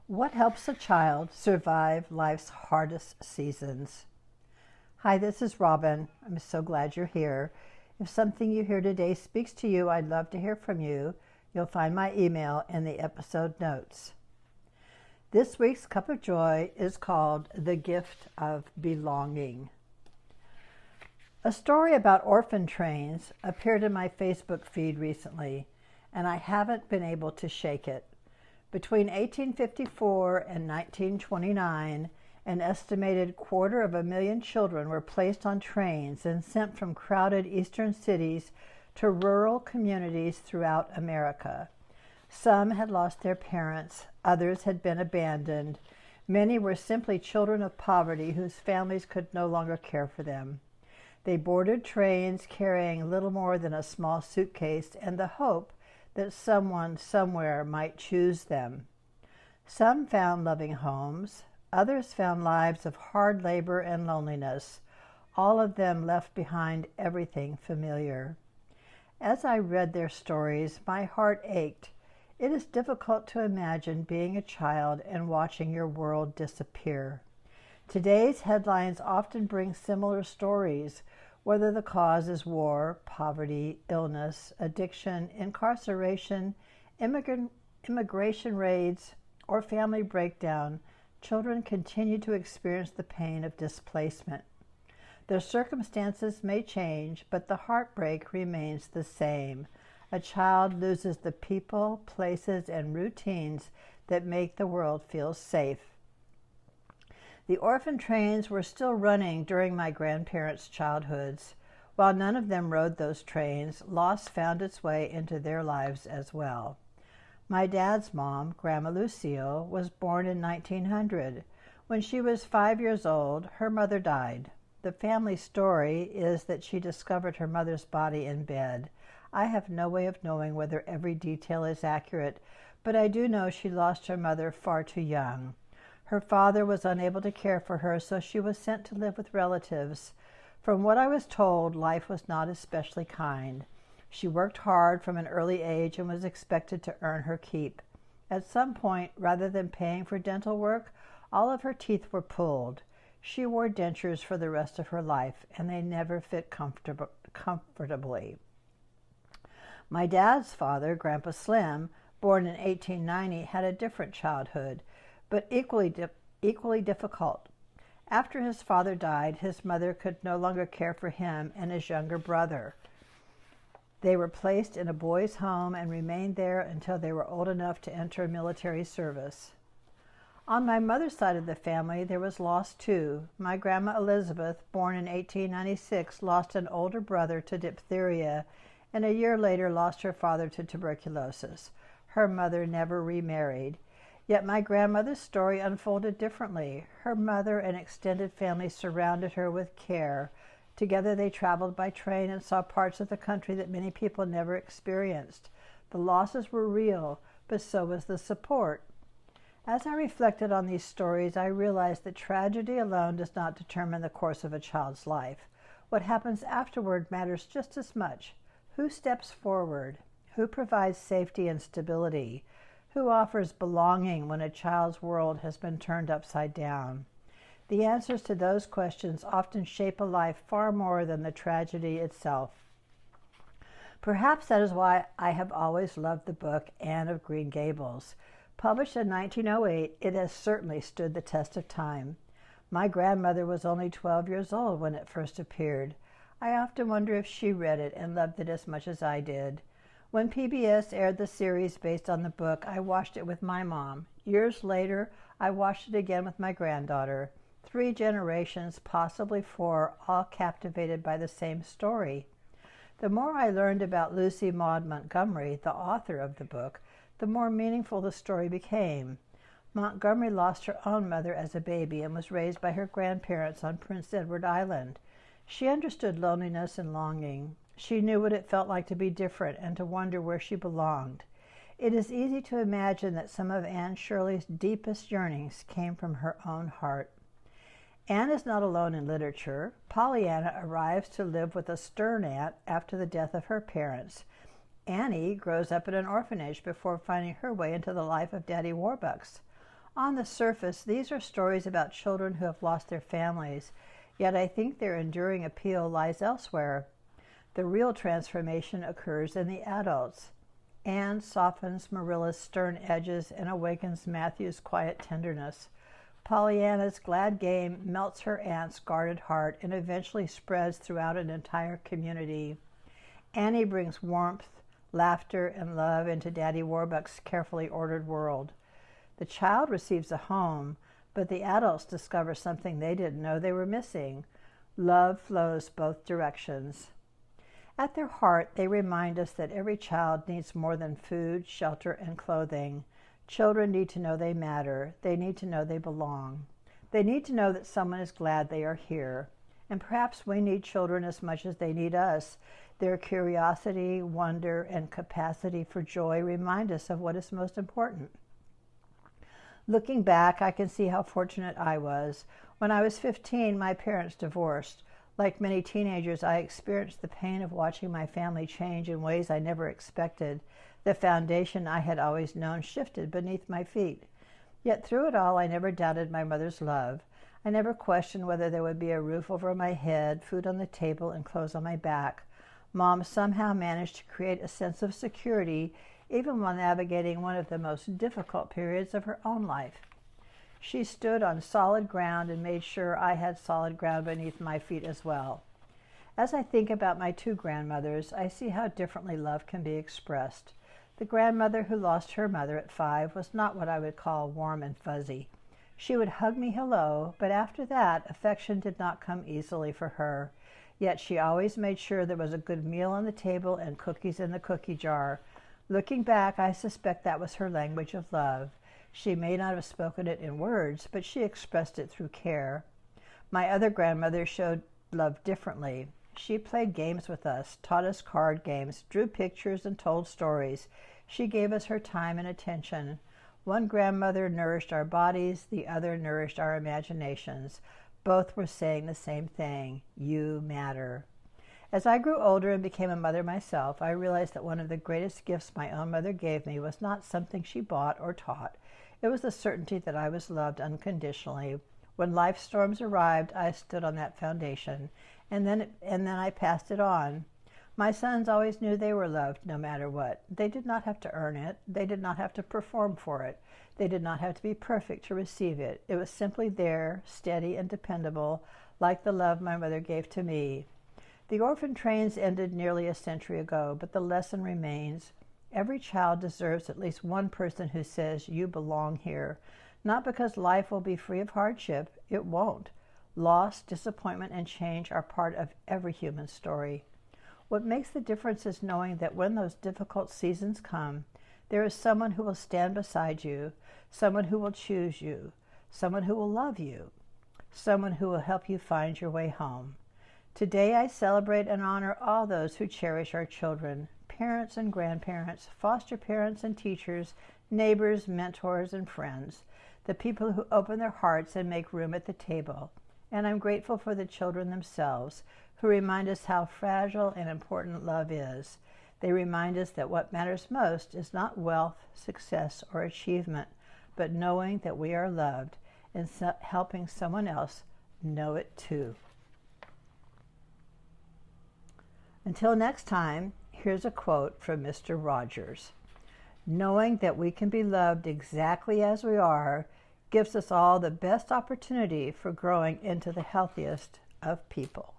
What helps a child survive life's hardest seasons? Hi, this is Robyn. I'm so glad you're here. If something you hear today speaks to you, I'd love to hear from you. You'll find my email in the episode notes. This week's Cup of Joy is called The Gift of Belonging. A story about orphan trains appeared in my Facebook feed recently, and I haven't been able to shake it. Between 1854 and 1929, an estimated 250,000 children were placed on trains and sent from crowded eastern cities to rural communities throughout America. Some had lost their parents, others had been abandoned. Many were simply children of poverty whose families could no longer care for them. They boarded trains carrying little more than a small suitcase and the hope that someone somewhere might choose them. Some found loving homes, others found lives of hard labor and loneliness. All of them left behind everything familiar. As I read their stories, my heart ached. It is difficult to imagine being a child and watching your world disappear. Today's headlines often bring similar stories, whether the cause is war, poverty, illness, addiction, incarceration, immigration raids, or family breakdown. Children continue to experience the pain of displacement. Their circumstances may change, but the heartbreak remains the same. A child loses the people, places, and routines that make the world feel safe. The orphan trains were still running during my grandparents' childhoods. While none of them rode those trains, loss found its way into their lives as well. My dad's mom, Grandma Lucille, was born in 1900. When she was 5 years old, her mother died. The family story is that she discovered her mother's body in bed. I have no way of knowing whether every detail is accurate, but I do know she lost her mother far too young. Her father was unable to care for her, so she was sent to live with relatives. From what I was told, life was not especially kind. She worked hard from an early age and was expected to earn her keep. At some point, rather than paying for dental work, all of her teeth were pulled. She wore dentures for the rest of her life, and they never fit comfortably. My dad's father, Grandpa Slim, born in 1890, had a different childhood, but equally difficult. After his father died, his mother could no longer care for him and his younger brother. They were placed in a boys' home and remained there until they were old enough to enter military service. On my mother's side of the family, there was loss too. My grandma Elizabeth, born in 1896, lost an older brother to diphtheria, and a year later lost her father to tuberculosis. Her mother never remarried. Yet my grandmother's story unfolded differently. Her mother and extended family surrounded her with care. Together they traveled by train and saw parts of the country that many people never experienced. The losses were real, but so was the support. As I reflected on these stories, I realized that tragedy alone does not determine the course of a child's life. What happens afterward matters just as much. Who steps forward? Who provides safety and stability? Who offers belonging when a child's world has been turned upside down? The answers to those questions often shape a life far more than the tragedy itself. Perhaps that is why I have always loved the book Anne of Green Gables. Published in 1908, it has certainly stood the test of time. My grandmother was only 12 years old when it first appeared. I often wonder if she read it and loved it as much as I did. When PBS aired the series based on the book, I watched it with my mom. Years later, I watched it again with my granddaughter. 3 generations, possibly 4, all captivated by the same story. The more I learned about Lucy Maud Montgomery, the author of the book, the more meaningful the story became. Montgomery lost her own mother as a baby and was raised by her grandparents on Prince Edward Island. She understood loneliness and longing. She knew what it felt like to be different and to wonder where she belonged. It is easy to imagine that some of Anne Shirley's deepest yearnings came from her own heart. Anne is not alone in literature. Pollyanna arrives to live with a stern aunt after the death of her parents. Annie grows up in an orphanage before finding her way into the life of Daddy Warbucks. On the surface, these are stories about children who have lost their families, yet I think their enduring appeal lies elsewhere. The real transformation occurs in the adults. Anne softens Marilla's stern edges and awakens Matthew's quiet tenderness. Pollyanna's glad game melts her aunt's guarded heart and eventually spreads throughout an entire community. Annie brings warmth, laughter, and love into Daddy Warbucks' carefully ordered world. The child receives a home, but the adults discover something they didn't know they were missing. Love flows both directions. At their heart, they remind us that every child needs more than food, shelter, and clothing. Children need to know they matter. They need to know they belong. They need to know that someone is glad they are here. And perhaps we need children as much as they need us. Their curiosity, wonder, and capacity for joy remind us of what is most important. Looking back, I can see how fortunate I was. When I was 15, my parents divorced. Like many teenagers, I experienced the pain of watching my family change in ways I never expected. The foundation I had always known shifted beneath my feet. Yet through it all, I never doubted my mother's love. I never questioned whether there would be a roof over my head, food on the table, and clothes on my back. Mom somehow managed to create a sense of security, even while navigating one of the most difficult periods of her own life. She stood on solid ground and made sure I had solid ground beneath my feet as well. As I think about my two grandmothers, I see how differently love can be expressed. The grandmother who lost her mother at 5 was not what I would call warm and fuzzy. She would hug me hello, but after that, affection did not come easily for her. Yet she always made sure there was a good meal on the table and cookies in the cookie jar. Looking back, I suspect that was her language of love. She may not have spoken it in words, but she expressed it through care. My other grandmother showed love differently. She played games with us, taught us card games, drew pictures, and told stories. She gave us her time and attention. One grandmother nourished our bodies, the other nourished our imaginations. Both were saying the same thing: you matter. As I grew older and became a mother myself, I realized that one of the greatest gifts my own mother gave me was not something she bought or taught. It was the certainty that I was loved unconditionally. When life storms arrived, I stood on that foundation, and then I passed it on. My sons always knew they were loved no matter what. They did not have to earn it. They did not have to perform for it. They did not have to be perfect to receive it. It was simply there, steady and dependable, like the love my mother gave to me. The orphan trains ended nearly a century ago, but the lesson remains. Every child deserves at least one person who says, you belong here. Not because life will be free of hardship. It won't. Loss, disappointment, and change are part of every human story. What makes the difference is knowing that when those difficult seasons come, there is someone who will stand beside you, someone who will choose you, someone who will love you, someone who will help you find your way home. Today I celebrate and honor all those who cherish our children, parents and grandparents, foster parents and teachers, neighbors, mentors, and friends, the people who open their hearts and make room at the table. And I'm grateful for the children themselves, who remind us how fragile and important love is. They remind us that what matters most is not wealth, success, or achievement, but knowing that we are loved and helping someone else know it too. Until next time, here's a quote from Mr. Rogers. Knowing that we can be loved exactly as we are gives us all the best opportunity for growing into the healthiest of people.